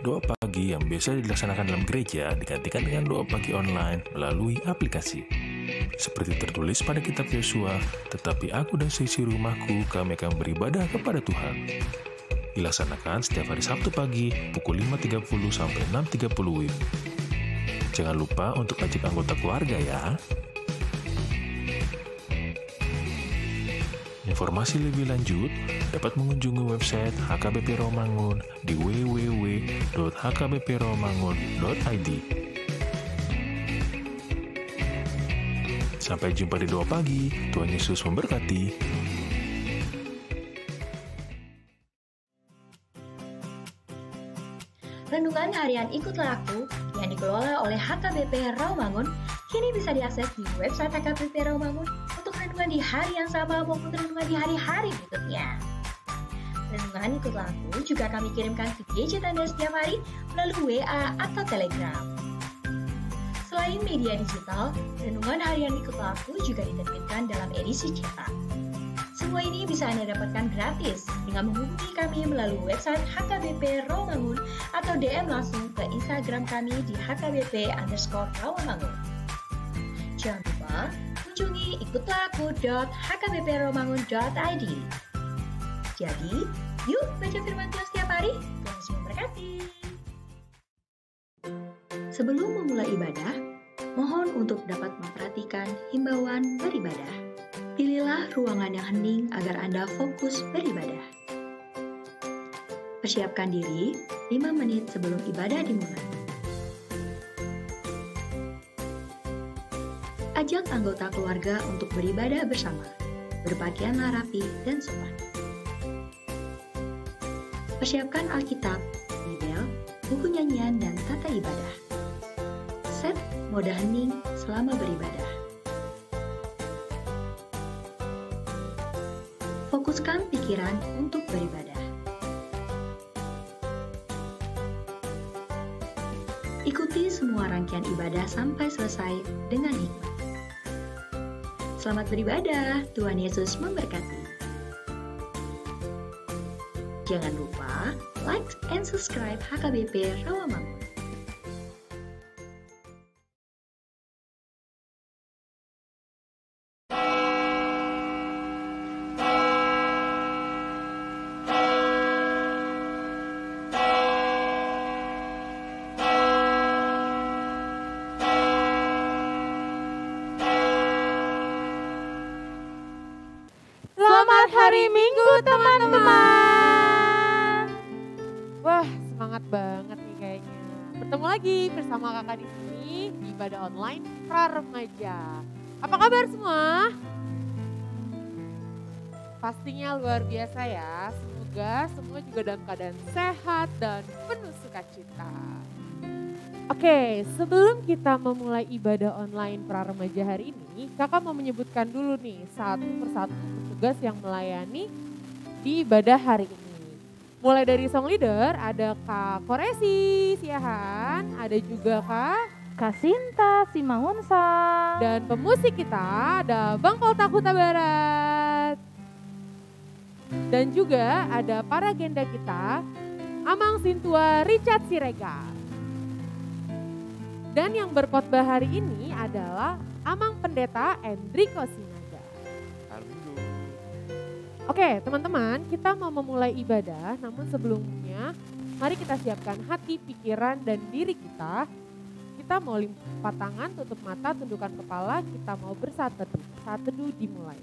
Doa pagi yang biasa dilaksanakan dalam gereja digantikan dengan doa pagi online melalui aplikasi. Seperti tertulis pada kitab Yosua, tetapi aku dan seisi rumahku kami akan beribadah kepada Tuhan. Dilaksanakan setiap hari Sabtu pagi pukul 5.30 sampai 6.30 WIB. Jangan lupa untuk ajak anggota keluarga ya. Informasi lebih lanjut dapat mengunjungi website HKBP Rawamangun di www.hkbprawamangun.id. Sampai jumpa di doa pagi. Tuhan Yesus memberkati. Renungan harian Ikutlah Aku yang dikelola oleh HKBP Rawamangun kini bisa diakses di website HKBP Rawamangun untuk renungan di hari yang sama maupun renungan di hari-hari berikutnya. Renungan Ikutlah Aku juga kami kirimkan ke gadget Anda setiap hari melalui WA atau Telegram. Selain media digital, renungan harian Ikutlah Aku juga diterbitkan dalam edisi cetak. Semua ini bisa Anda dapatkan gratis dengan menghubungi kami melalui website HKBP Rawamangun atau DM langsung ke Instagram kami di hkbp_rawamangun. Jangan lupa kunjungi ikutlahku.hkbprawamangun.id. Jadi, yuk baca firman Tuhan setiap hari. Tuhan Yesus memberkati. Sebelum memulai ibadah, mohon untuk dapat memperhatikan himbauan beribadah. Pilihlah ruangan yang hening agar Anda fokus beribadah. Persiapkan diri 5 menit sebelum ibadah dimulai. Ajak anggota keluarga untuk beribadah bersama. Berpakaianlah rapi dan sopan. Persiapkan Alkitab, Bibel, buku nyanyian, dan tata ibadah. Set mode hening selama beribadah. Fokuskan pikiran untuk beribadah. Ikuti semua rangkaian ibadah sampai selesai dengan hikmat. Selamat beribadah, Tuhan Yesus memberkati. Jangan lupa like and subscribe HKBP Rawamangun. Selamat hari Minggu teman-teman. Wah, semangat banget nih kayaknya. Bertemu lagi bersama kakak di sini di ibadah online Pra Remaja. Apa kabar semua? Pastinya luar biasa ya. Semoga semua juga dalam keadaan sehat dan penuh sukacita. Oke, sebelum kita memulai ibadah online Pra Remaja hari ini, kakak mau menyebutkan dulu nih satu persatu petugas yang melayani di ibadah hari ini. Mulai dari song leader ada Kak Koresi Siahan, ada juga Kak Sinta Simangunsa. Dan pemusik kita ada Bang Polta Kuta Barat. Dan juga ada para agenda kita, Amang Sintua Richard Siregar. Dan yang berkhotbah hari ini adalah Amang Pendeta Enrico Sinaga. Oke teman-teman, kita mau memulai ibadah, namun sebelumnya mari kita siapkan hati, pikiran, dan diri kita. Kita mau lipat tangan, tutup mata, tundukkan kepala, kita mau bersatu teduh. Saat teduh dimulai.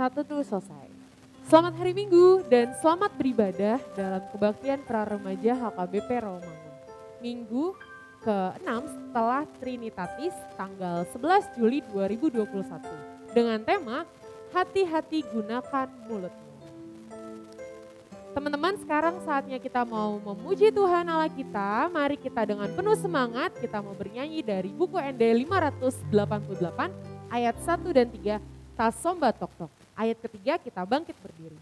1 tuh selesai. Selamat hari Minggu dan selamat beribadah dalam kebaktian Praremaja HKBP Rawamangun. Minggu ke-6 setelah Trinitatis tanggal 11 Juli 2021 dengan tema Hati-hati gunakan mulutmu. Teman-teman, sekarang saatnya kita mau memuji Tuhan Allah kita. Mari kita dengan penuh semangat kita mau bernyanyi dari buku ND 588 ayat 1 dan 3 Tasomba Tok Tok. Ayat ketiga kita bangkit berdiri.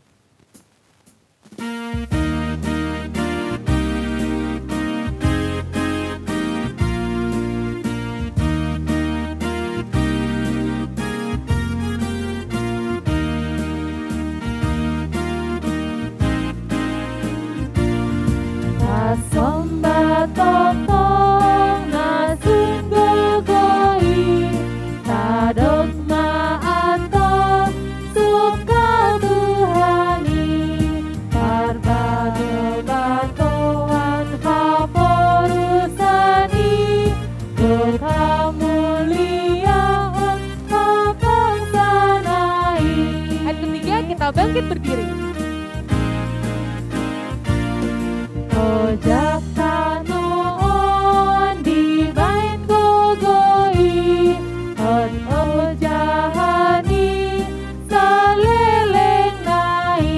Tasomba tok tok na sungguh koi tadok maato suka Tuhani parbago batoan haporusani kemuliaan kapangsanai. Ayat ketiga kita bangkit berdiri. Ojak tanoon di bain gogoi on ojahani saleleng nai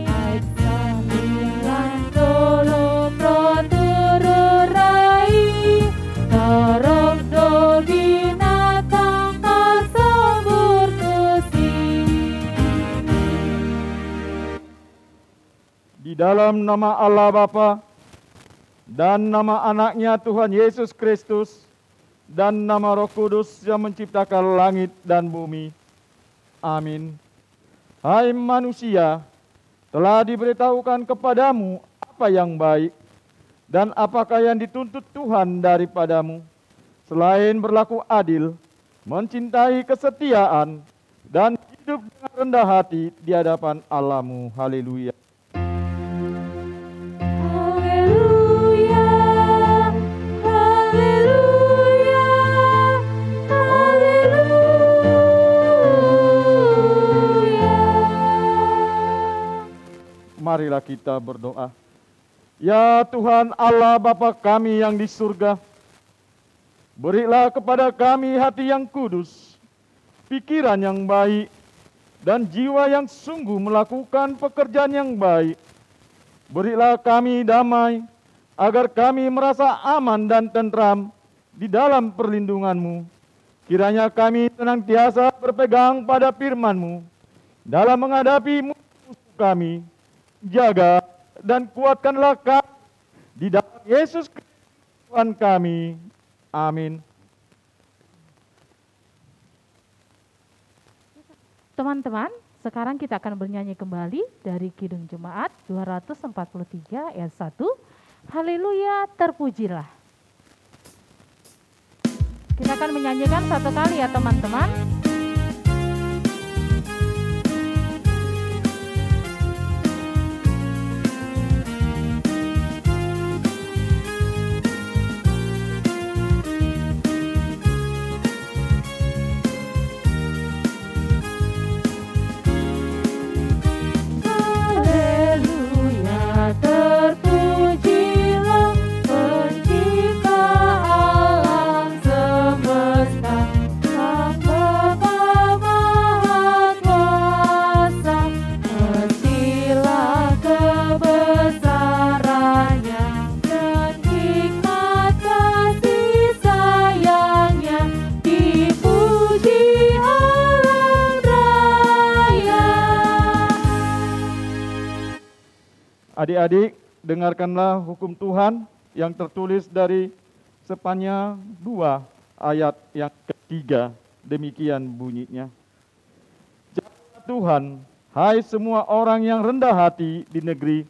ait samilan dolo protururai torok do binatang kasambur kusi. Di dalam nama Allah Bapa dan nama anaknya Tuhan Yesus Kristus dan nama Roh Kudus yang menciptakan langit dan bumi. Amin. Hai manusia, telah diberitahukan kepadamu apa yang baik dan apakah yang dituntut Tuhan daripadamu, selain berlaku adil, mencintai kesetiaan, dan hidup dengan rendah hati di hadapan Allahmu. Haleluya. Haleluya, haleluya, haleluya. Marilah kita berdoa. Ya Tuhan Allah Bapa kami yang di surga, berilah kepada kami hati yang kudus, pikiran yang baik, dan jiwa yang sungguh melakukan pekerjaan yang baik. Berilah kami damai, agar kami merasa aman dan tentram di dalam perlindungan-Mu. Kiranya kami senantiasa berpegang pada firman-Mu dalam menghadapi musuh kami. Jaga dan kuatkanlah kami di dalam Yesus Kristus Tuhan kami. Amin. Teman-teman, sekarang kita akan bernyanyi kembali dari Kidung Jemaat 243 ayat 1. Haleluya, terpujilah. Kita akan menyanyikan satu kali ya teman-teman. Adik-adik, dengarkanlah hukum Tuhan yang tertulis dari Spanya 2 ayat yang ketiga. Demikian bunyinya. Jaga Tuhan, hai semua orang yang rendah hati di negeri,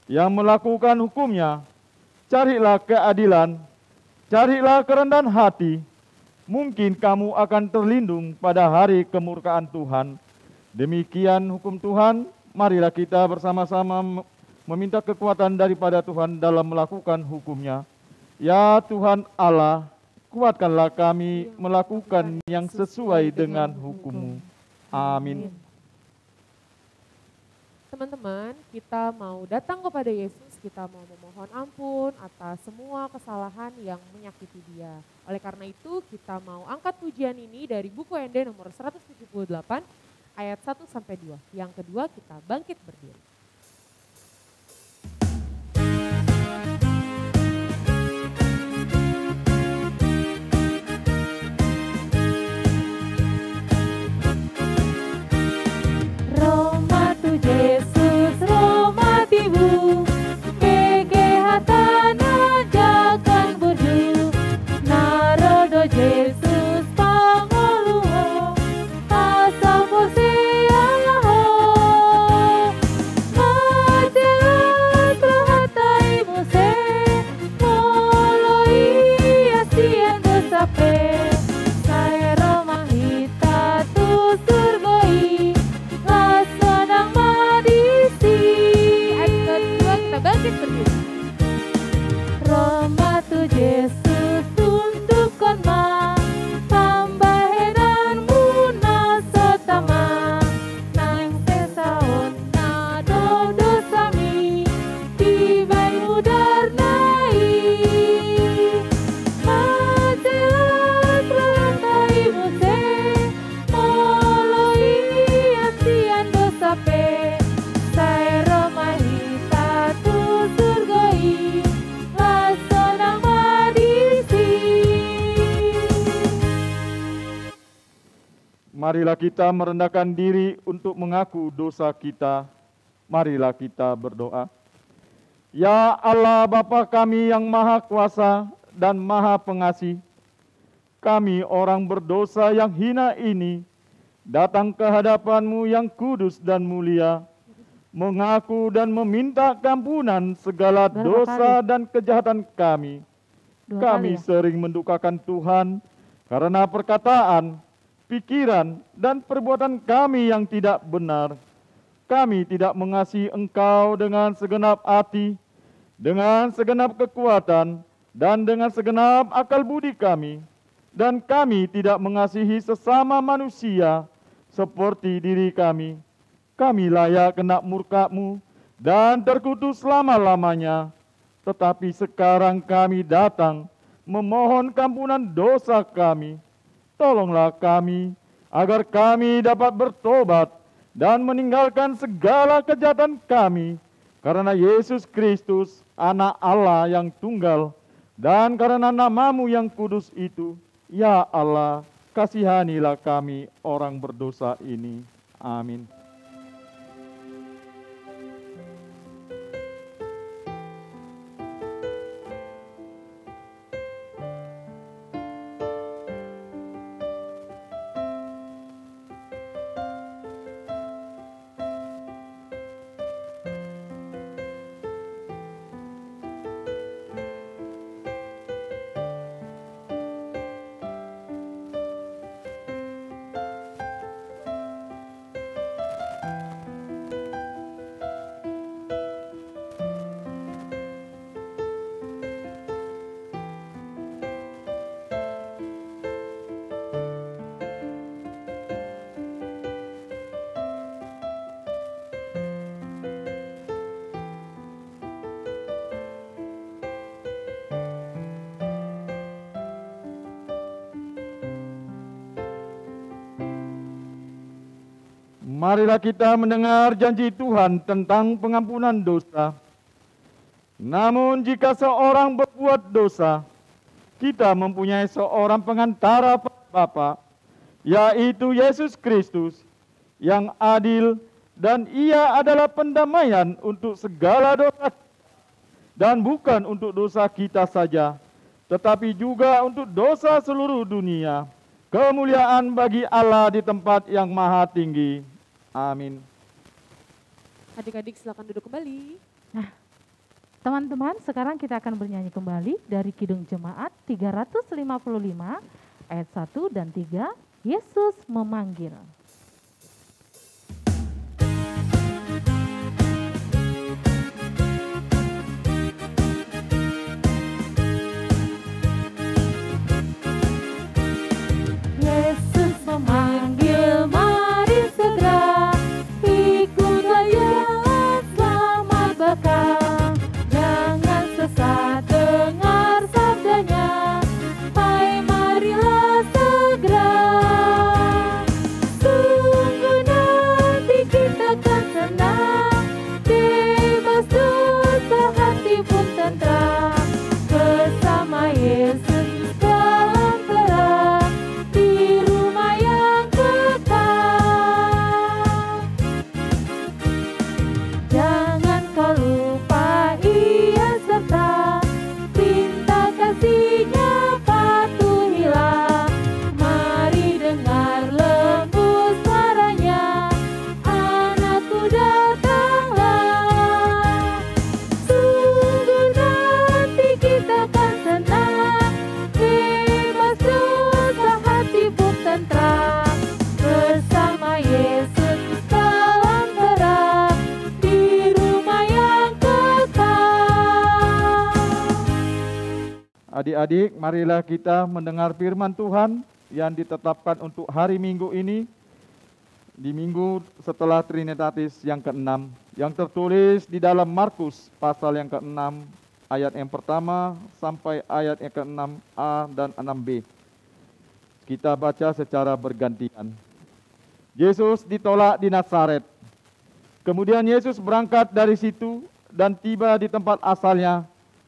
yang melakukan hukumnya, carilah keadilan, carilah kerendahan hati, mungkin kamu akan terlindung pada hari kemurkaan Tuhan. Demikian hukum Tuhan, marilah kita bersama-sama meminta kekuatan daripada Tuhan dalam melakukan hukum-Nya. Ya Tuhan Allah, kuatkanlah kami melakukan yang sesuai dengan hukum-Mu. Amin. teman-teman, kita mau datang kepada Yesus, kita mau memohon ampun atas semua kesalahan yang menyakiti dia. Oleh karena itu kita mau angkat pujian ini dari buku ND nomor 178 ayat 1-2. Yang kedua kita bangkit berdiri. Yesus romatimu, kekehatan ajakan burju, narodo Yesus pangoluho, asam porsiaho, majelat rahatai muse, moloi asian dosape, saya romahita tu surgoi, lasanang Bangkit berdiri. Roma tu Yesus tundukkan ma, tambahenan muna sotama, nang sesaon na dodosami, tibay mudarnai, majelat rahatai muse, moloi asian dosape, saya romahita tu surgoi, lasanang madisi. Marilah kita merendahkan diri untuk mengaku dosa kita. Marilah kita berdoa. Ya Allah Bapa kami yang Maha Kuasa dan Maha Pengasih, kami orang berdosa yang hina ini datang ke hadapan-Mu yang kudus dan mulia, mengaku dan meminta kampunan segala dosa dan kejahatan kami. Kami sering mendukakan Tuhan karena perkataan, pikiran, dan perbuatan kami yang tidak benar. Kami tidak mengasihi Engkau dengan segenap hati, dengan segenap kekuatan, dan dengan segenap akal budi kami. Dan kami tidak mengasihi sesama manusia seperti diri kami. Kami layak kena murka-Mu dan terkutuk selama-lamanya. Tetapi sekarang kami datang memohon kampunan dosa kami. Tolonglah kami agar kami dapat bertobat dan meninggalkan segala kejahatan kami. Karena Yesus Kristus, Anak Allah yang tunggal, dan karena nama-Mu yang kudus itu, ya Allah, kasihanilah kami orang berdosa ini. Amin. Marilah kita mendengar janji Tuhan tentang pengampunan dosa. Namun jika seorang berbuat dosa, kita mempunyai seorang pengantara pada Bapa, yaitu Yesus Kristus, yang adil, dan Ia adalah pendamaian untuk segala dosa, dan bukan untuk dosa kita saja, tetapi juga untuk dosa seluruh dunia. Kemuliaan bagi Allah di tempat yang maha tinggi. Amin. Adik-adik silakan duduk kembali. Nah, teman-teman, sekarang kita akan bernyanyi kembali dari Kidung Jemaat 355 ayat 1 dan 3, Yesus memanggil. Yesus memanggil, mari segera ikut saya. Adik-adik, marilah kita mendengar firman Tuhan yang ditetapkan untuk hari Minggu ini, di minggu setelah Trinitatis yang ke-6, yang tertulis di dalam Markus pasal yang ke-6, ayat yang pertama sampai ayat yang ke-6a dan 6b. Kita baca secara bergantian. Yesus ditolak di Nazaret. Kemudian Yesus berangkat dari situ dan tiba di tempat asalnya,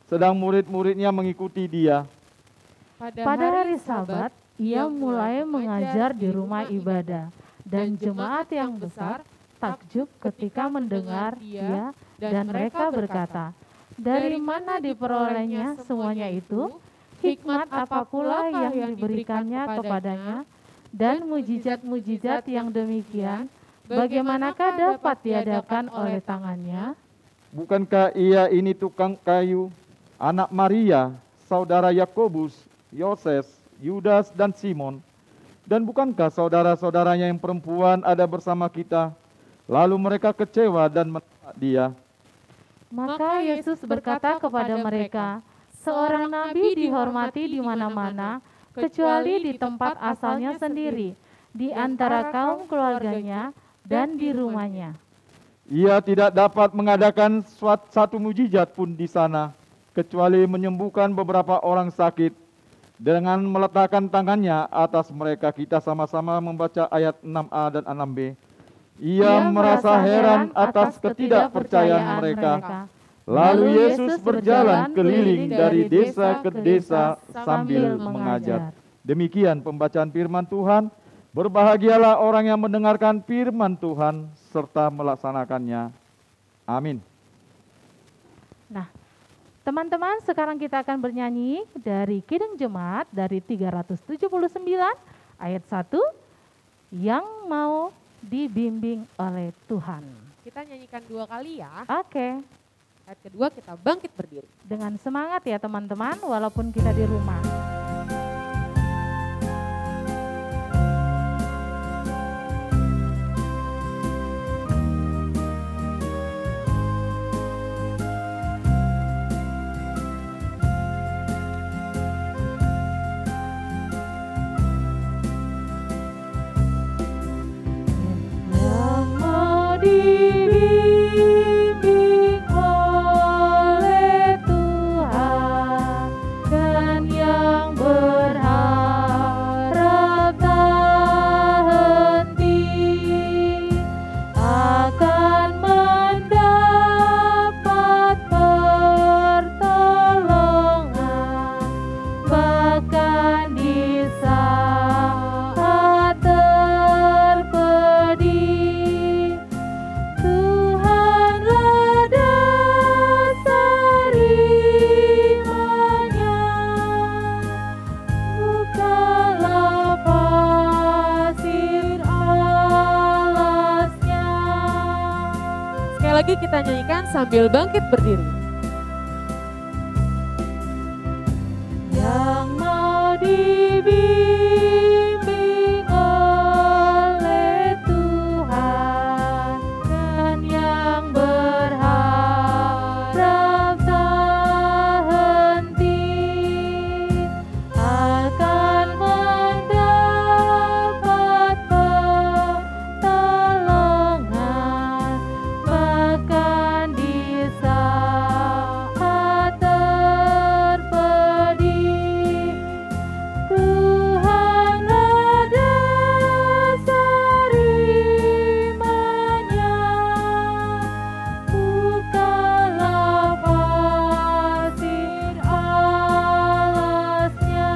sedang murid-muridnya mengikuti dia. Pada hari Sabat, ia mulai mengajar di rumah ibadah, dan jemaat yang besar takjub ketika mendengar dia, dan mereka berkata, "Dari mana diperolehnya semuanya itu? Hikmat apa pula yang diberikannya kepadanya? Dan mujizat-mujizat yang demikian, bagaimanakah dapat diadakan oleh tangannya?" Bukankah ia ini tukang kayu, anak Maria, saudara Yakobus, Yoses, Yudas, dan Simon? Dan bukankah saudara-saudaranya yang perempuan ada bersama kita? Lalu mereka kecewa dan menolak dia. Maka Yesus berkata kepada mereka, "Seorang nabi dihormati di mana-mana, kecuali di tempat asalnya sendiri, di antara kaum keluarganya dan di rumahnya." Ia tidak dapat mengadakan satu mujizat pun di sana, kecuali menyembuhkan beberapa orang sakit dengan meletakkan tangannya atas mereka. Kita sama-sama membaca ayat 6a dan 6b. Ia merasa heran atas ketidakpercayaan mereka. Lalu Yesus berjalan keliling dari desa ke desa sambil mengajar. Demikian pembacaan firman Tuhan. Berbahagialah orang yang mendengarkan firman Tuhan serta melaksanakannya. Amin. Nah, teman-teman, sekarang kita akan bernyanyi dari Kidung Jemaat dari 379 ayat 1, yang mau dibimbing oleh Tuhan. Kita nyanyikan 2 kali ya. Oke, Ayat kedua kita bangkit berdiri. dengan semangat ya teman-teman, walaupun kita di rumah. Yang mau dibimbing oleh Tuhan, dan yang berharap tak henti akan mendapat pertolongan, bahkan di saat terpedih. Tuhanlah dasar imannya, bukalah pasir alasnya. Sekali lagi kita nyanyikan sambil bangkit berdiri. Yang mau dibimbing oleh Tuhan, dan yang berharap tak henti akan mendapat pertolongan, bahkan di saat terpedih. Tuhanlah dasar imannya, bukalah pasir alasnya.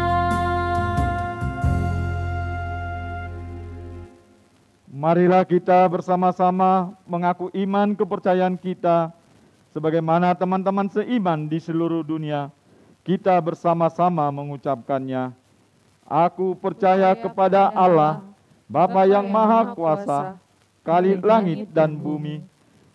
Marilah kita bersama-sama mengaku iman kepercayaan kita sebagaimana teman-teman seiman di seluruh dunia. Kita bersama-sama mengucapkannya. Aku percaya kepada Allah, Bapa yang Maha Kuasa, Khalik langit dan bumi.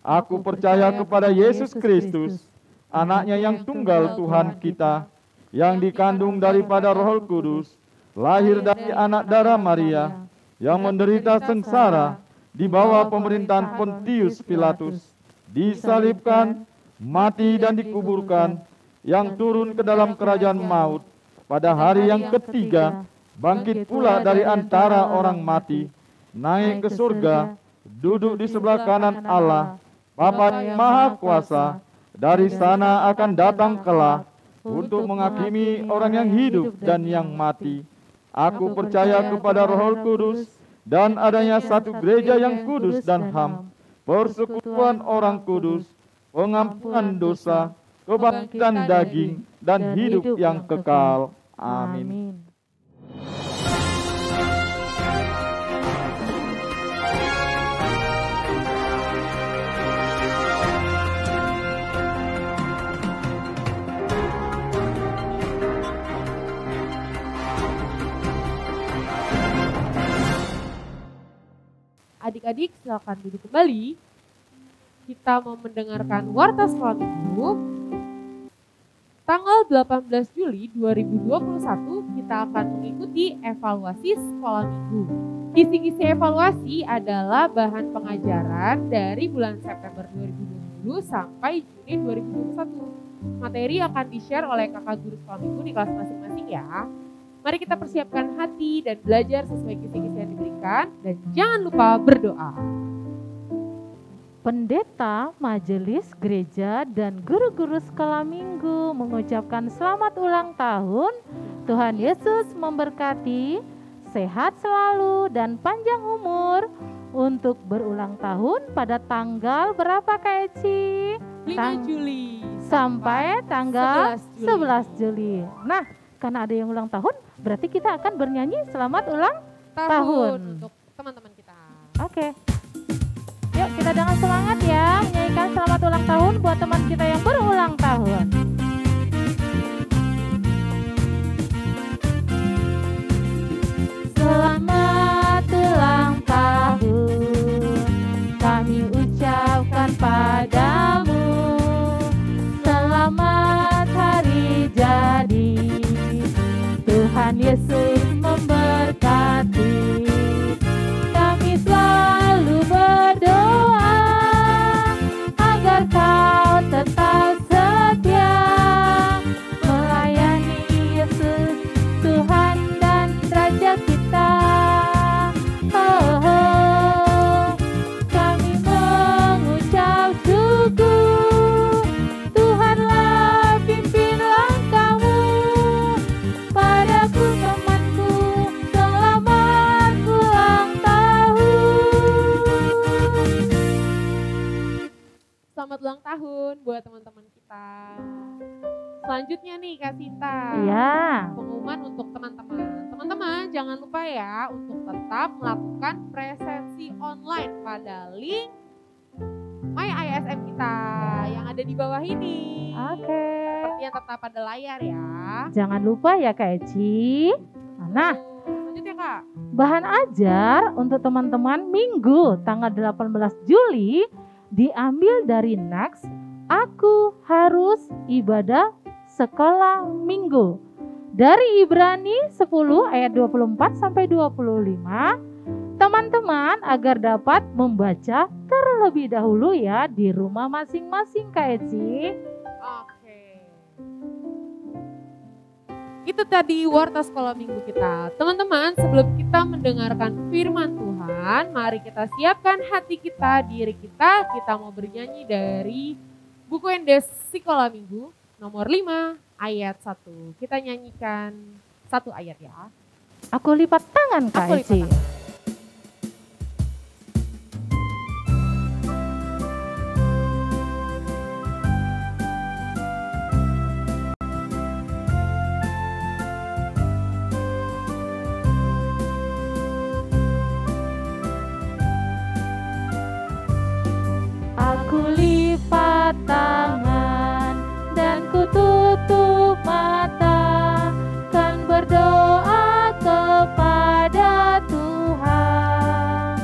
Aku percaya kepada Yesus Kristus, anaknya yang tunggal Tuhan kita, yang dikandung daripada Roh Kudus, lahir dari anak darah Maria, yang menderita sengsara di bawah pemerintahan Pontius Pilatus, disalibkan, mati dan dikuburkan, yang turun ke dalam kerajaan maut, pada hari yang ketiga, bangkit pula dari antara orang mati, naik ke surga, duduk di sebelah kanan Allah, Bapa yang Maha Kuasa. Dari sana akan datang kelak untuk menghakimi orang yang hidup dan yang mati. Aku percaya kepada Roh Kudus dan adanya satu gereja yang kudus dan ham, persekutuan orang kudus, pengampunan dosa, kebangkitan daging, dan hidup yang kekal. Amin. Adik-adik silakan duduk kembali. Kita mau mendengarkan Warta Sekolah Minggu. Tanggal 18 Juli 2021 kita akan mengikuti evaluasi sekolah minggu. Kisi-kisi evaluasi adalah bahan pengajaran dari bulan September 2020 sampai Juni 2021. Materi akan di-share oleh kakak guru sekolah minggu di kelas masing-masing ya. Mari kita persiapkan hati dan belajar sesuai kisi-kisi yang diberikan. Dan jangan lupa berdoa. Pendeta, majelis, gereja, dan guru-guru sekolah minggu mengucapkan selamat ulang tahun. Tuhan Yesus memberkati, sehat selalu, dan panjang umur untuk berulang tahun pada tanggal berapa Kak Eci? 5 Juli sampai tanggal 11 Juli. Juli. Nah, karena ada yang ulang tahun, berarti kita akan bernyanyi selamat ulang tahun untuk teman-teman kita. Oke. Yuk kita dengan semangat ya menyanyikan selamat ulang tahun buat teman kita yang berulang tahun. Selamat ulang tahun kami ucapkan padamu. Selamat hari jadi, Tuhan Yesus memberkati. Kami selalu berdoa agar kau tetap setia melayani Yesus, Tuhan dan Raja kita. Oh, oh. Kami mengucap syukur, Tuhanlah pimpin langkahmu. Padaku temanku, selamat ulang tahun. Selamat ulang tahun buat teman-teman kita. Selanjutnya nih Kak Sinta. Iya. Pengumuman untuk teman-teman. Teman-teman jangan lupa ya untuk tetap melakukan presensi online pada link My ISM kita yang ada di bawah ini. Oke. Seperti yang tetap pada layar ya. Jangan lupa ya Kak Eci. Nah, Lanjut ya Kak. bahan ajar untuk teman-teman Minggu tanggal 18 Juli diambil dari Naks Aku Harus Ibadah Sekolah Minggu. Dari Ibrani 10 ayat 24 sampai 25. Teman-teman agar dapat membaca terlebih dahulu ya di rumah masing-masing Kak Eci. Oke. Itu tadi Warta Sekolah Minggu kita. Teman-teman, sebelum kita mendengarkan firman Tuhan, mari kita siapkan hati kita, diri kita. Kita mau bernyanyi dari buku Endes Sekolah Minggu nomor 5 ayat 1. Kita nyanyikan satu ayat ya. Aku lipat tangan Kak Aku lipat Eci. tangan. Aku lipat tangan dan ku tutup mata, kan berdoa kepada Tuhan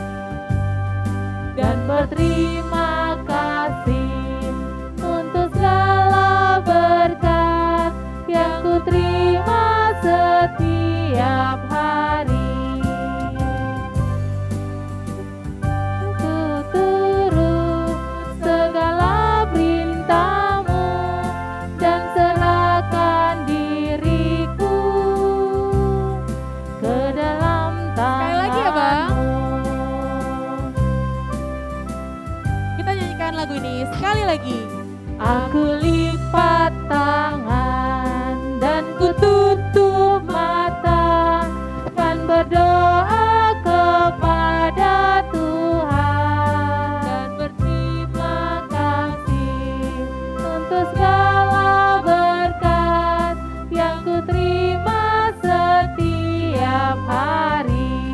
dan berterima kasih untuk segala berkat yang ku terima setiap hari. Turut segala perintah-Mu dan serahkan diriku lagu ini sekali lagi. Aku lipat tangan dan ku tutup mata dan berdoa kepada Tuhan dan berterima kasih untuk segala berkat yang ku terima setiap hari.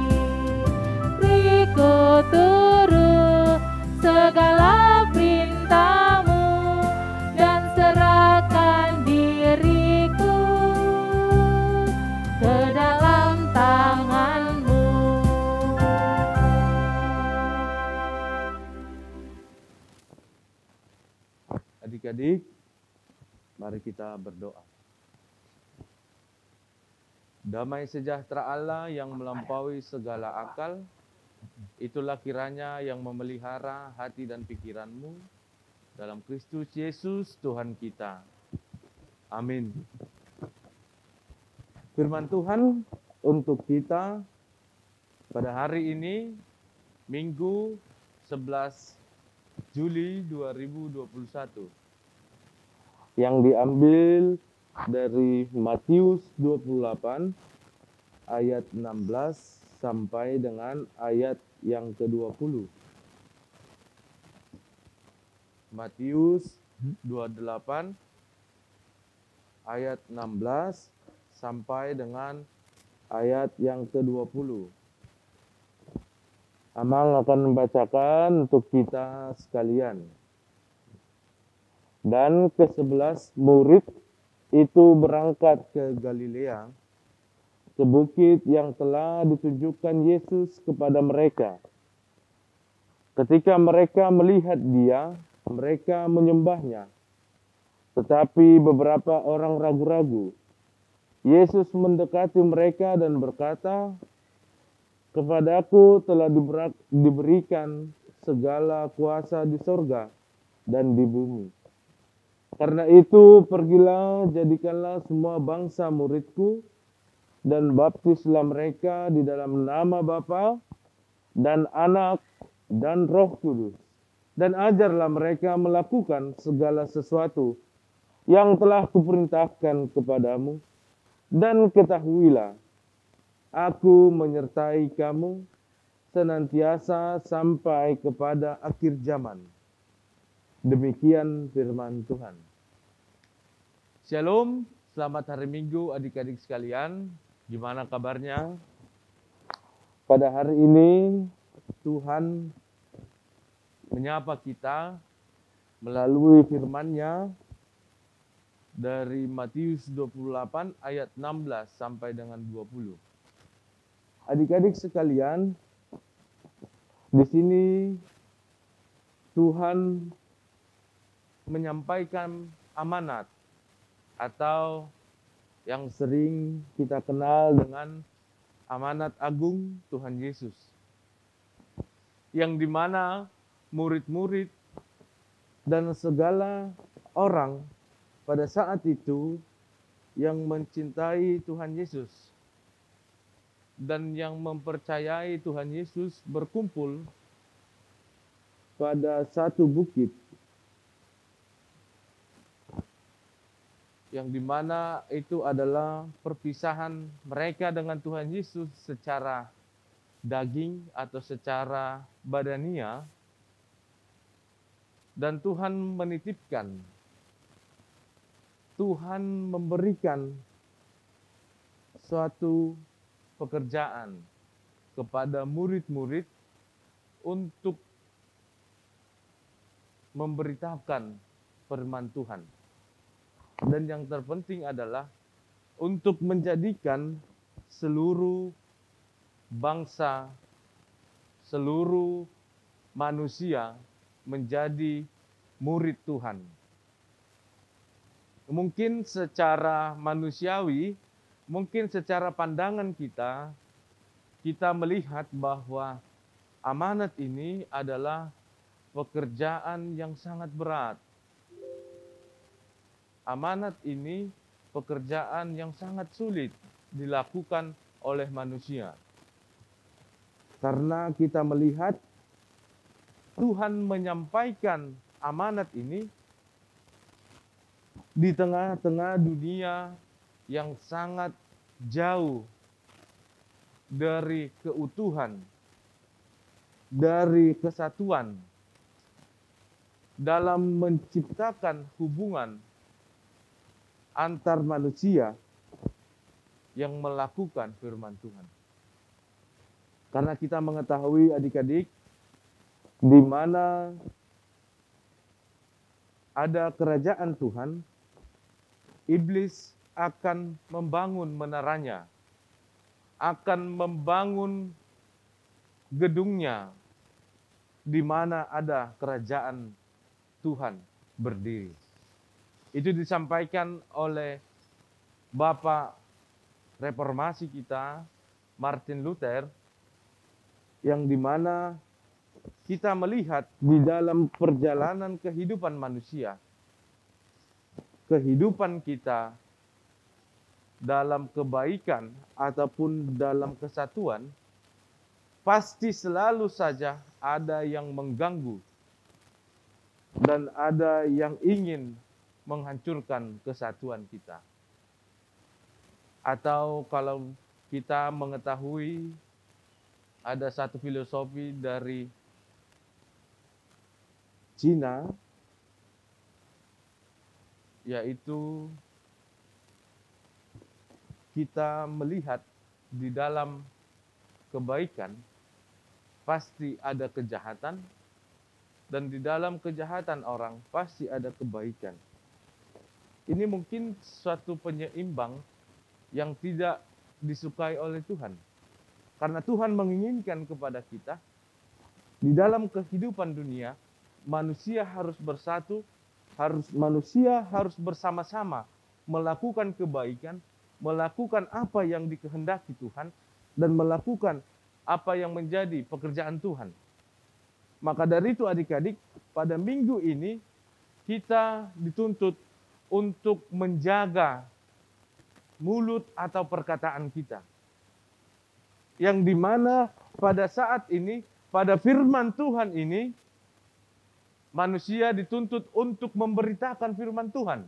Beriku turut segala perintah-Mu dan serahkan diriku ke dalam tangan-Mu. Adik-adik, mari kita berdoa. Damai sejahtera Allah yang melampaui segala akal, itulah kiranya yang memelihara hati dan pikiranmu dalam Kristus Yesus Tuhan kita. Amin. Firman Tuhan untuk kita pada hari ini, Minggu 11 Juli 2021. Yang diambil dari Matius 28 ayat 16 sampai dengan ayat yang ke-20. Matius 28 ayat 16 sampai dengan ayat yang ke-20. Amal akan membacakan untuk kita sekalian. Dan ke-11 murid itu berangkat ke Galilea, ke bukit yang telah ditunjukkan Yesus kepada mereka. Ketika mereka melihat Dia, mereka menyembahnya. Tetapi beberapa orang ragu-ragu. Yesus mendekati mereka dan berkata, "Kepadaku telah diberikan segala kuasa di sorga dan di bumi. Karena itu pergilah, jadikanlah semua bangsa muridku, dan baptislah mereka di dalam nama Bapa dan Anak dan Roh Kudus. Dan ajarlah mereka melakukan segala sesuatu yang telah kuperintahkan kepadamu. Dan ketahuilah, aku menyertai kamu senantiasa sampai kepada akhir zaman." Demikian firman Tuhan. Shalom, selamat hari Minggu adik-adik sekalian. Gimana kabarnya? Pada hari ini Tuhan menyapa kita melalui firman-Nya dari Matius 28 ayat 16 sampai dengan 20. Adik-adik sekalian, di sini Tuhan menyampaikan amanat atau yang sering kita kenal dengan amanat agung Tuhan Yesus. Yang dimana murid-murid dan segala orang pada saat itu yang mencintai Tuhan Yesus dan yang mempercayai Tuhan Yesus berkumpul pada satu bukit yang dimana itu adalah perpisahan mereka dengan Tuhan Yesus secara daging atau secara badania, dan Tuhan menitipkan, Tuhan memberikan suatu pekerjaan kepada murid-murid untuk memberitakan firman Tuhan. Dan yang terpenting adalah untuk menjadikan seluruh bangsa, seluruh manusia menjadi murid Tuhan. Mungkin secara manusiawi, mungkin secara pandangan kita melihat bahwa amanat ini adalah pekerjaan yang sangat berat. Amanat ini pekerjaan yang sangat sulit dilakukan oleh manusia. Karena kita melihat Tuhan menyampaikan amanat ini di tengah-tengah dunia yang sangat jauh dari keutuhan, dari kesatuan dalam menciptakan hubungan antar manusia yang melakukan firman Tuhan. Karena kita mengetahui adik-adik, di mana ada kerajaan Tuhan, iblis akan membangun menaranya, akan membangun gedungnya di mana ada kerajaan Tuhan berdiri. Itu disampaikan oleh Bapak Reformasi kita, Martin Luther, yang dimana kita melihat di dalam perjalanan kehidupan manusia, kehidupan kita dalam kebaikan ataupun dalam kesatuan, pasti selalu saja ada yang mengganggu dan ada yang ingin menghancurkan kesatuan kita. Atau kalau kita mengetahui ada satu filosofi dari Cina, yaitu kita melihat di dalam kebaikan pasti ada kejahatan, dan di dalam kejahatan orang pasti ada kebaikan. Ini mungkin suatu penyeimbang yang tidak disukai oleh Tuhan. Karena Tuhan menginginkan kepada kita, di dalam kehidupan dunia, manusia harus bersatu, manusia harus bersama-sama melakukan kebaikan, melakukan apa yang dikehendaki Tuhan, dan melakukan apa yang menjadi pekerjaan Tuhan. Maka dari itu adik-adik, pada minggu ini kita dituntut untuk menjaga mulut atau perkataan kita. Yang dimana pada saat ini, pada firman Tuhan ini, manusia dituntut untuk memberitakan firman Tuhan.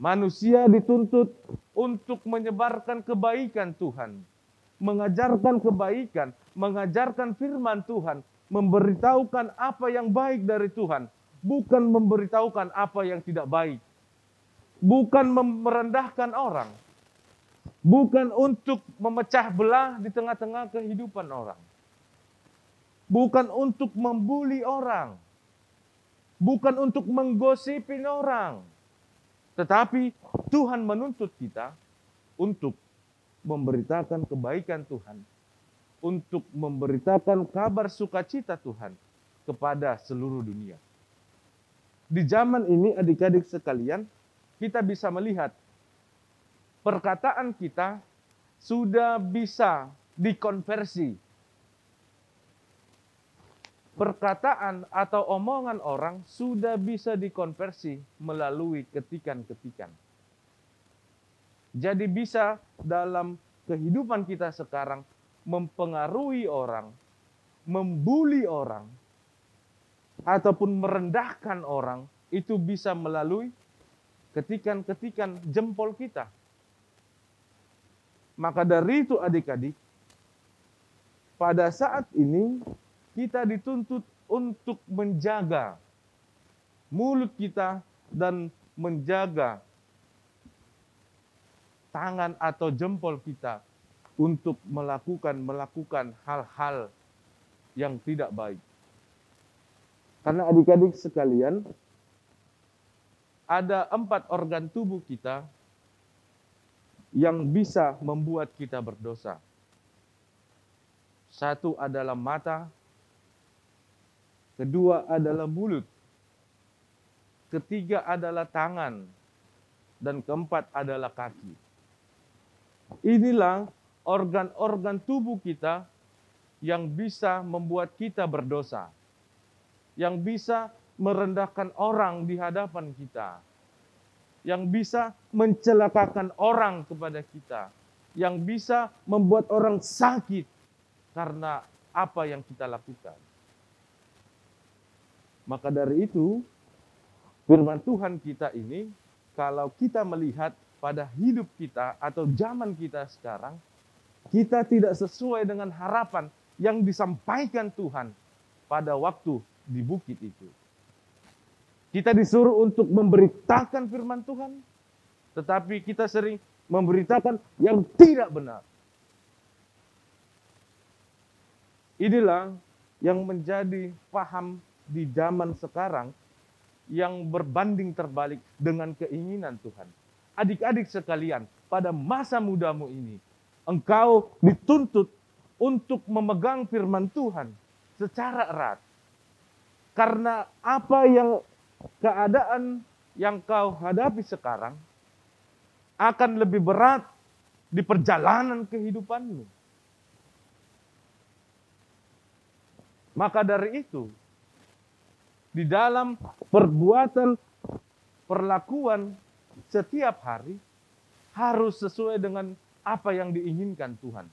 Manusia dituntut untuk menyebarkan kebaikan Tuhan, mengajarkan kebaikan, mengajarkan firman Tuhan, memberitahukan apa yang baik dari Tuhan, bukan memberitahukan apa yang tidak baik. Bukan merendahkan orang, bukan untuk memecah belah di tengah-tengah kehidupan orang, bukan untuk membuli orang, bukan untuk menggosipin orang, tetapi Tuhan menuntut kita untuk memberitakan kebaikan Tuhan, untuk memberitakan kabar sukacita Tuhan kepada seluruh dunia. Di zaman ini adik-adik sekalian, kita bisa melihat perkataan kita sudah bisa dikonversi. Perkataan atau omongan orang sudah bisa dikonversi melalui ketikan-ketikan. Jadi bisa dalam kehidupan kita sekarang mempengaruhi orang, membuli orang, ataupun merendahkan orang, itu bisa melalui ketikan-ketikan jempol kita. Maka dari itu adik-adik, pada saat ini kita dituntut untuk menjaga mulut kita dan menjaga tangan atau jempol kita untuk melakukan hal-hal yang tidak baik. Karena adik-adik sekalian, ada 4 organ tubuh kita yang bisa membuat kita berdosa. 1 adalah mata, kedua adalah mulut, ketiga adalah tangan, dan keempat adalah kaki. Inilah organ-organ tubuh kita yang bisa membuat kita berdosa, yang bisa merendahkan orang di hadapan kita, yang bisa mencelakakan orang kepada kita, yang bisa membuat orang sakit karena apa yang kita lakukan. Maka dari itu, firman Tuhan kita ini, kalau kita melihat pada hidup kita atau zaman kita sekarang, kita tidak sesuai dengan harapan yang disampaikan Tuhan pada waktu di bukit itu. Kita disuruh untuk memberitakan firman Tuhan, tetapi kita sering memberitakan yang tidak benar. Inilah yang menjadi paham di zaman sekarang yang berbanding terbalik dengan keinginan Tuhan. Adik-adik sekalian, pada masa mudamu ini, engkau dituntut untuk memegang firman Tuhan secara erat. Karena apa yang keadaan yang kau hadapi sekarang akan lebih berat di perjalanan kehidupanmu. Maka dari itu, di dalam perbuatan, perlakuan setiap hari harus sesuai dengan apa yang diinginkan Tuhan.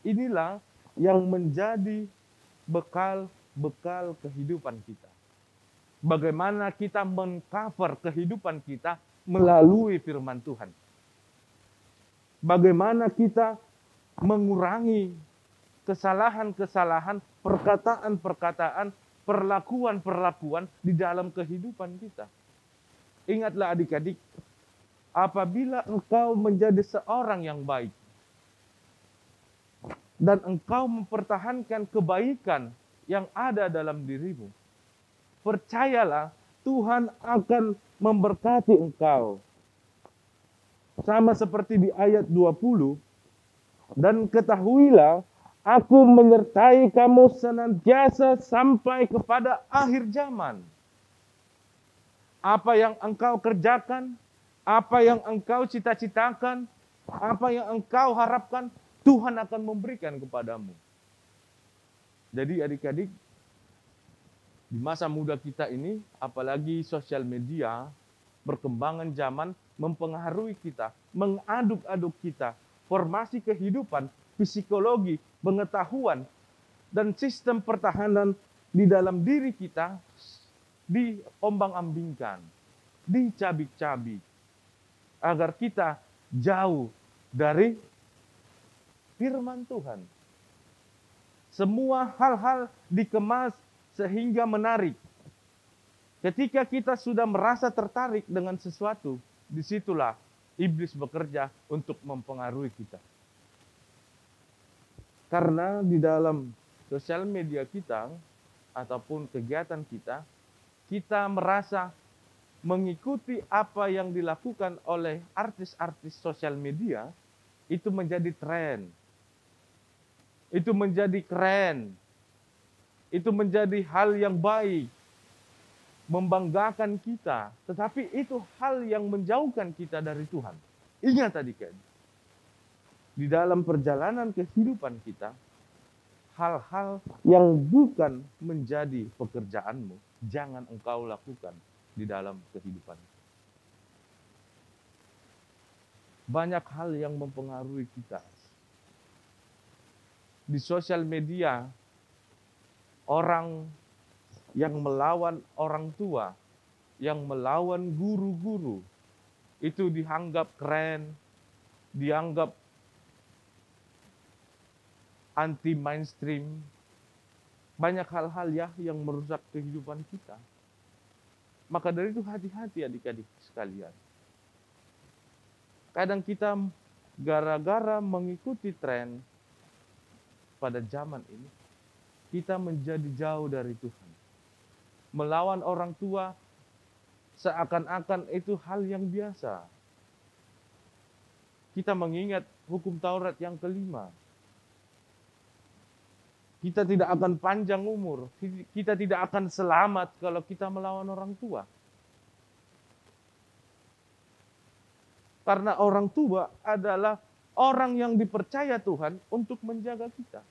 Inilah yang menjadi bekal kehidupan kita. Bagaimana kita mengcover kehidupan kita melalui firman Tuhan. Bagaimana kita mengurangi kesalahan-kesalahan, perkataan-perkataan, perlakuan-perlakuan di dalam kehidupan kita. Ingatlah adik-adik, apabila engkau menjadi seorang yang baik, dan engkau mempertahankan kebaikan yang ada dalam dirimu, percayalah Tuhan akan memberkati engkau. Sama seperti di ayat 20, dan ketahuilah, aku menyertai kamu senantiasa sampai kepada akhir zaman. Apa yang engkau kerjakan, apa yang engkau cita-citakan, apa yang engkau harapkan, Tuhan akan memberikan kepadamu. Jadi adik-adik, di masa muda kita ini, apalagi sosial media, perkembangan zaman mempengaruhi kita, mengaduk-aduk kita, formasi kehidupan, psikologi, pengetahuan, dan sistem pertahanan di dalam diri kita diombang-ambingkan, dicabik-cabik, agar kita jauh dari firman Tuhan. Semua hal-hal dikemas sehingga menarik. Ketika kita sudah merasa tertarik dengan sesuatu, disitulah iblis bekerja untuk mempengaruhi kita. Karena di dalam sosial media kita, ataupun kegiatan kita, kita merasa mengikuti apa yang dilakukan oleh artis-artis sosial media, itu menjadi tren. Itu menjadi keren. Itu menjadi hal yang baik. Membanggakan kita. Tetapi itu hal yang menjauhkan kita dari Tuhan. Ingat tadi kan, di dalam perjalanan kehidupan kita, hal-hal yang bukan menjadi pekerjaanmu, jangan engkau lakukan di dalam kehidupan. Banyak hal yang mempengaruhi kita. Di sosial media, orang yang melawan orang tua, yang melawan guru-guru, itu dianggap keren, dianggap anti mainstream. Banyak hal-hal ya yang merusak kehidupan kita. Maka dari itu hati-hati adik-adik sekalian. Kadang kita gara-gara mengikuti tren pada zaman ini, kita menjadi jauh dari Tuhan. Melawan orang tua seakan-akan itu hal yang biasa. Kita mengingat hukum Taurat yang kelima. Kita tidak akan panjang umur. Kita tidak akan selamat kalau kita melawan orang tua. Karena orang tua adalah orang yang dipercaya Tuhan untuk menjaga kita.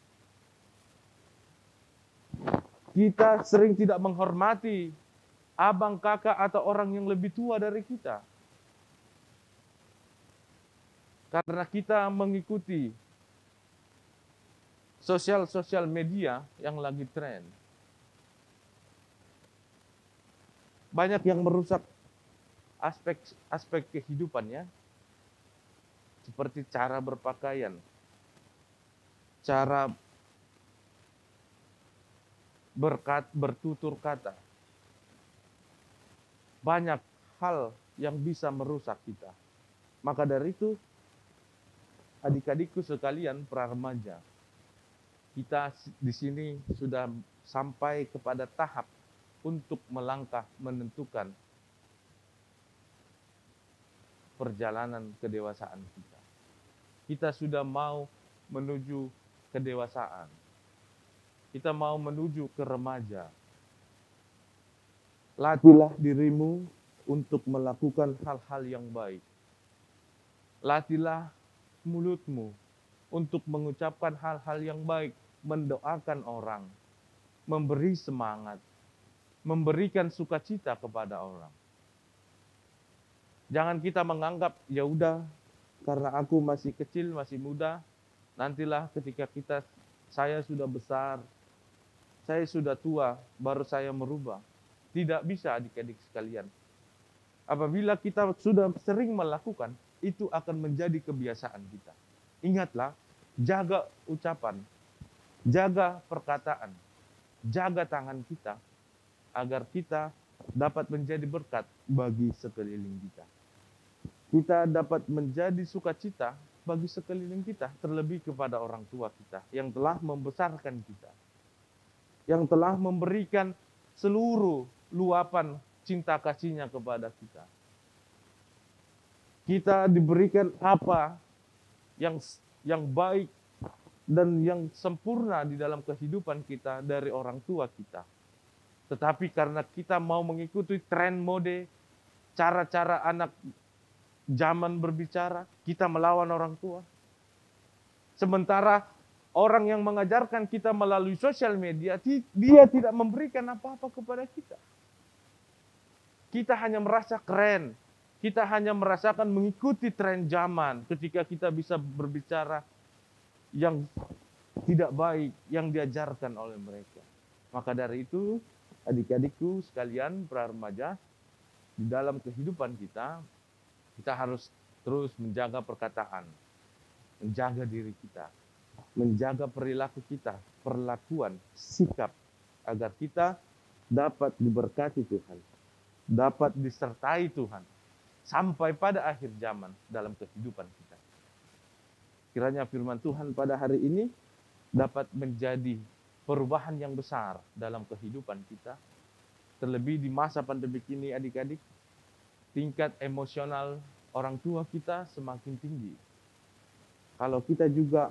Kita sering tidak menghormati abang, kakak, atau orang yang lebih tua dari kita. Karena kita mengikuti sosial media yang lagi tren. banyak yang merusak aspek kehidupannya, seperti cara berpakaian, cara bertutur kata. Banyak hal yang bisa merusak kita. Maka dari itu, adik-adikku sekalian para remaja, kita di sini sudah sampai kepada tahap untuk melangkah menentukan perjalanan kedewasaan kita. Kita sudah mau menuju kedewasaan. Kita mau menuju ke remaja. Latihlah dirimu untuk melakukan hal-hal yang baik. Latihlah mulutmu untuk mengucapkan hal-hal yang baik, mendoakan orang, memberi semangat, memberikan sukacita kepada orang. Jangan kita menganggap, ya udah, karena aku masih kecil, masih muda, nantilah ketika saya sudah besar, saya sudah tua, baru saya merubah. Tidak bisa adik-adik sekalian. Apabila kita sudah sering melakukan, itu akan menjadi kebiasaan kita. Ingatlah, jaga ucapan, jaga perkataan, jaga tangan kita, agar kita dapat menjadi berkat bagi sekeliling kita. Kita dapat menjadi sukacita bagi sekeliling kita, terlebih kepada orang tua kita yang telah membesarkan kita, yang telah memberikan seluruh luapan cinta kasihnya kepada kita. Kita diberikan apa yang baik dan yang sempurna di dalam kehidupan kita dari orang tua kita. Tetapi karena kita mau mengikuti tren mode, cara-cara anak zaman berbicara, kita melawan orang tua. Sementara orang yang mengajarkan kita melalui sosial media, dia tidak memberikan apa-apa kepada kita. Kita hanya merasa keren. Kita hanya merasakan mengikuti tren zaman ketika kita bisa berbicara yang tidak baik, yang diajarkan oleh mereka. Maka dari itu, adik-adikku sekalian, para remaja, di dalam kehidupan kita harus terus menjaga perkataan, menjaga diri kita, menjaga perilaku kita, perlakuan, sikap, agar kita dapat diberkati Tuhan, dapat disertai Tuhan, sampai pada akhir zaman dalam kehidupan kita. Kiranya firman Tuhan pada hari ini dapat menjadi perubahan yang besar dalam kehidupan kita. Terlebih di masa pandemi ini adik-adik, tingkat emosional orang tua kita semakin tinggi. Kalau kita juga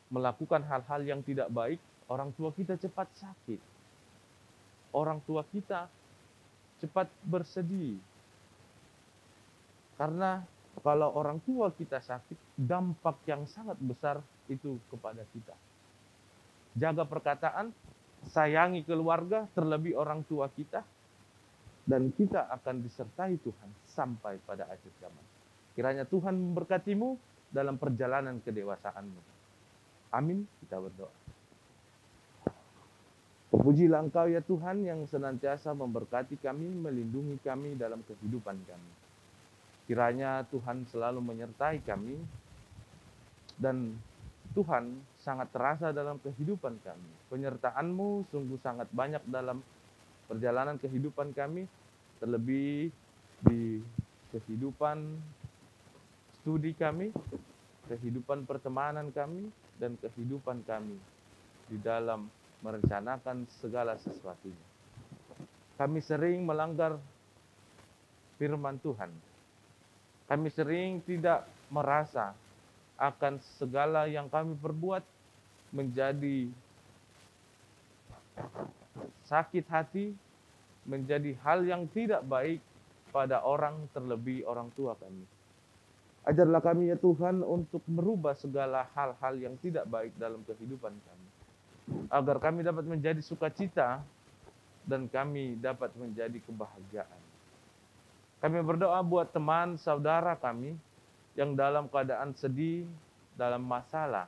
melakukan hal-hal yang tidak baik, orang tua kita cepat sakit. Orang tua kita cepat bersedih. Karena kalau orang tua kita sakit, dampak yang sangat besar itu kepada kita. Jaga perkataan, sayangi keluarga, terlebih orang tua kita, dan kita akan disertai Tuhan sampai pada akhir zaman. Kiranya Tuhan memberkatimu dalam perjalanan kedewasaanmu. Amin, kita berdoa. Terpujilah Engkau ya Tuhan yang senantiasa memberkati kami, melindungi kami dalam kehidupan kami. Kiranya Tuhan selalu menyertai kami, dan Tuhan sangat terasa dalam kehidupan kami. Penyertaan-Mu sungguh sangat banyak dalam perjalanan kehidupan kami, terlebih di kehidupan studi kami, kehidupan pertemanan kami, dan kehidupan kami di dalam merencanakan segala sesuatunya. Kami sering melanggar firman Tuhan. Kami sering tidak merasa akan segala yang kami perbuat menjadi sakit hati, menjadi hal yang tidak baik pada orang, terlebih orang tua kami. Ajarlah kami ya Tuhan untuk merubah segala hal-hal yang tidak baik dalam kehidupan kami, agar kami dapat menjadi sukacita dan kami dapat menjadi kebahagiaan. Kami berdoa buat teman saudara kami yang dalam keadaan sedih, dalam masalah.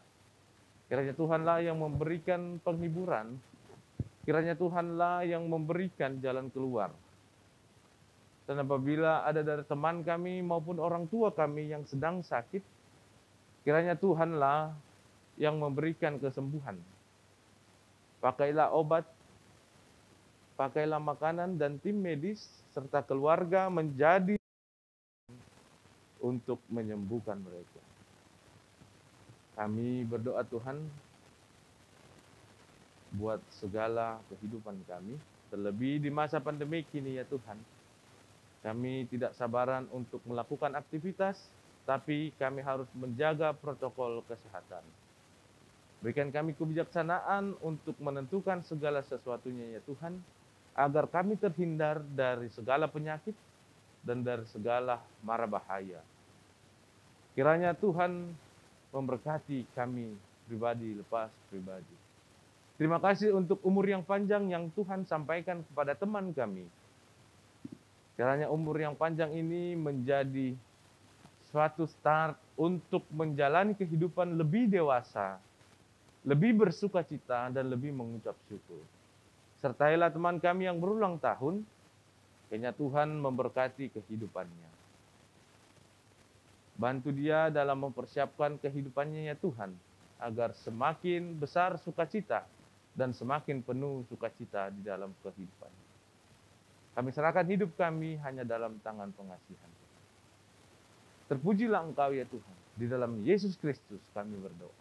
Kiranya Tuhanlah yang memberikan penghiburan, Kiranya Tuhanlah yang memberikan jalan keluar. Dan apabila ada dari teman kami maupun orang tua kami yang sedang sakit, kiranya Tuhanlah yang memberikan kesembuhan. Pakailah obat, pakailah makanan dan tim medis serta keluarga menjadi untuk menyembuhkan mereka. Kami berdoa Tuhan buat segala kehidupan kami, terlebih di masa pandemi ini ya Tuhan. Kami tidak sabaran untuk melakukan aktivitas, tapi kami harus menjaga protokol kesehatan. Berikan kami kebijaksanaan untuk menentukan segala sesuatunya ya Tuhan, agar kami terhindar dari segala penyakit dan dari segala mara bahaya. Kiranya Tuhan memberkati kami pribadi lepas pribadi. Terima kasih untuk umur yang panjang yang Tuhan sampaikan kepada teman kami. Kiranya umur yang panjang ini menjadi suatu start untuk menjalani kehidupan lebih dewasa, lebih bersukacita, dan lebih mengucap syukur. Sertailah teman kami yang berulang tahun, kiranya Tuhan memberkati kehidupannya. Bantu dia dalam mempersiapkan kehidupannya ya Tuhan, agar semakin besar sukacita dan semakin penuh sukacita di dalam kehidupannya. Kami serahkan hidup kami hanya dalam tangan pengasihan. Terpujilah Engkau ya Tuhan. Di dalam Yesus Kristus kami berdoa.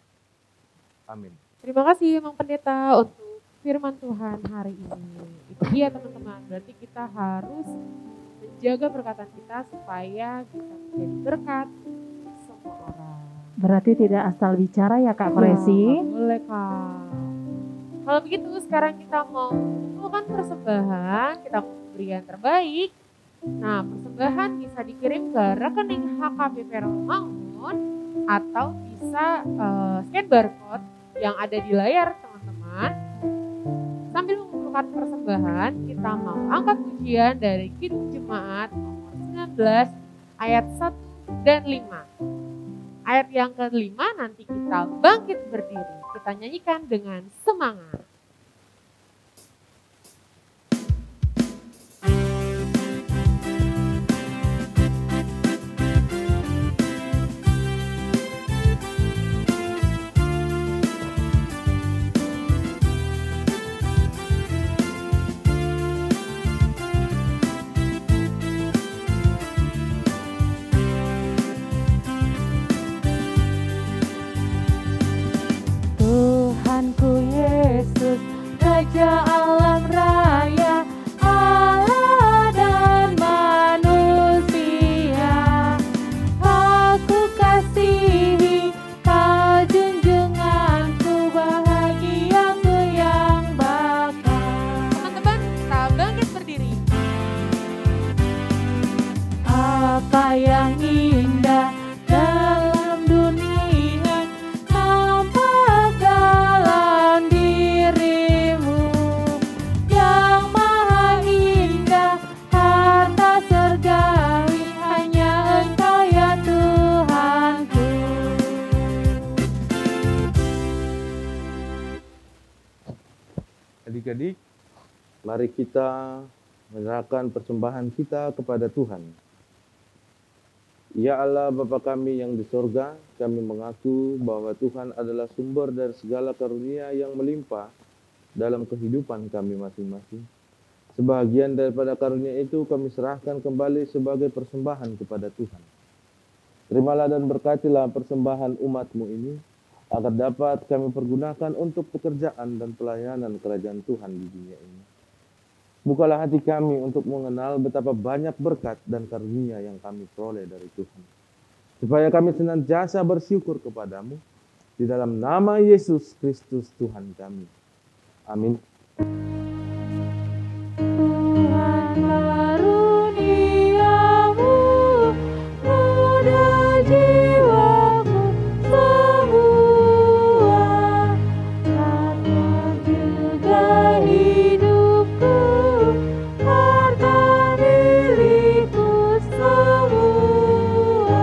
Amin. Terima kasih Mang Pendeta untuk firman Tuhan hari ini. Itu dia teman-teman, berarti kita harus menjaga perkataan kita supaya bisa menjadi berkat semua orang. Berarti tidak asal bicara ya Kak Presi? Ya, boleh Kak. Kalau begitu sekarang kita mau mengumpulkan persembahan, kita mau beri yang terbaik. Nah, persembahan bisa dikirim ke rekening HKBP Romangun atau bisa scan barcode yang ada di layar teman-teman. Sambil mengumpulkan persembahan, kita mau angkat pujian dari Kidung Jemaat nomor 19 ayat 1 dan 5. Ayat yang ke-5 nanti kita bangkit berdiri. Kita nyanyikan dengan semangat. Raja alam raya, Allah dan manusia, aku kasihi, kau junjunganku, bahagiaku yang bakal. Teman-teman, kita bangkit berdiri. Apa yang indah dalam dunia, nampak dalam dirimu, yang maha indah, harta surgawi, hanya Engkau ya Tuhanku. Adik-adik, mari kita menyerahkan persembahan kita kepada Tuhan. Ya Allah Bapa kami yang di sorga, kami mengaku bahwa Tuhan adalah sumber dari segala karunia yang melimpah dalam kehidupan kami masing-masing. Sebahagian daripada karunia itu kami serahkan kembali sebagai persembahan kepada Tuhan. Terimalah dan berkatilah persembahan umat-Mu ini, agar dapat kami pergunakan untuk pekerjaan dan pelayanan kerajaan Tuhan di dunia ini. Bukalah hati kami untuk mengenal betapa banyak berkat dan karunia yang kami peroleh dari Tuhan. Supaya kami senantiasa bersyukur kepadamu, di dalam nama Yesus Kristus Tuhan kami. Amin. Tuhan karuniamu, mudah jiwaku semua, rahmat juga hidupku, harta milikku semua,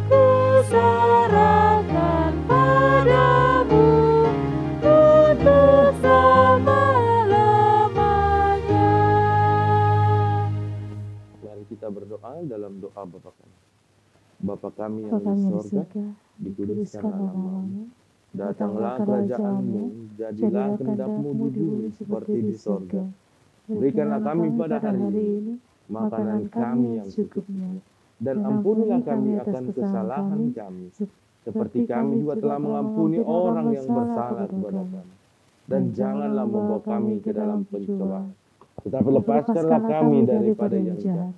ku serahkan padamu untuk selamanya. berdoa Bapa kami. Bapa kami yang Bapa di yang di sorga, surga, dikuduskanlah namamu. Datanglah kerajaanmu, jadilah kehendak-mu di bumi seperti di sorga. Berikanlah kami pada hari ini makanan kami yang secukupnya. Dan ampunilah kami akan kesalahan kami, seperti kami juga telah mengampuni orang yang bersalah kepada kami. Dan janganlah membawa kami ke dalam pencobaan, tetapi lepaskanlah kami daripada yang jahat.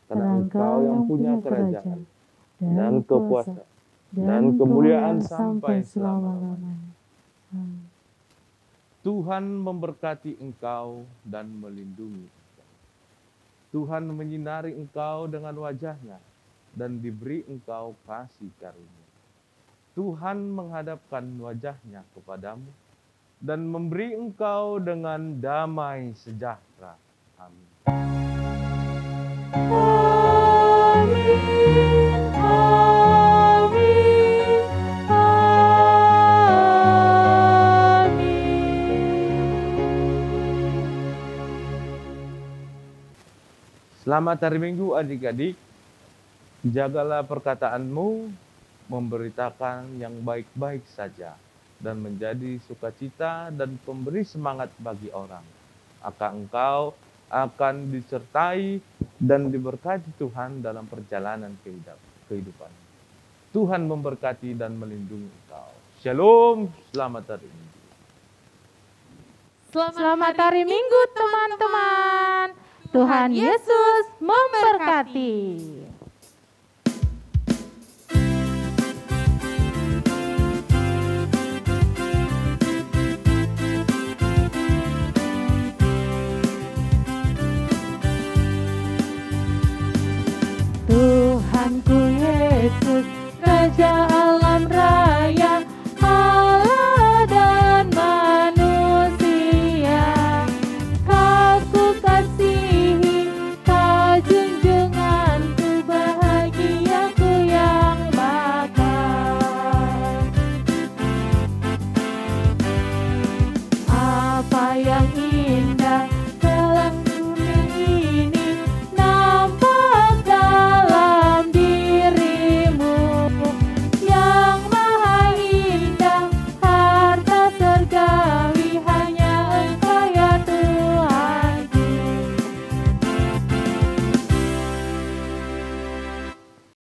Karena Engkau yang punya kerajaan, dan kekuasaan, dan kemuliaan sampai selama-lamanya. Tuhan memberkati engkau dan melindungi engkau. Tuhan menyinari engkau dengan wajah-Nya dan diberi engkau kasih karunia. Tuhan menghadapkan wajah-Nya kepadamu dan memberi engkau dengan damai sejahtera. Amin. Selamat hari Minggu adik-adik. Jagalah perkataanmu, memberitakan yang baik-baik saja, dan menjadi sukacita dan pemberi semangat bagi orang. Akan engkau akan disertai dan diberkati Tuhan dalam perjalanan kehidupan. Tuhan memberkati dan melindungi engkau. Shalom, selamat hari Minggu. Selamat hari Minggu teman-teman. Tuhan Yesus memberkati. Tuhanku Yesus, kerajaan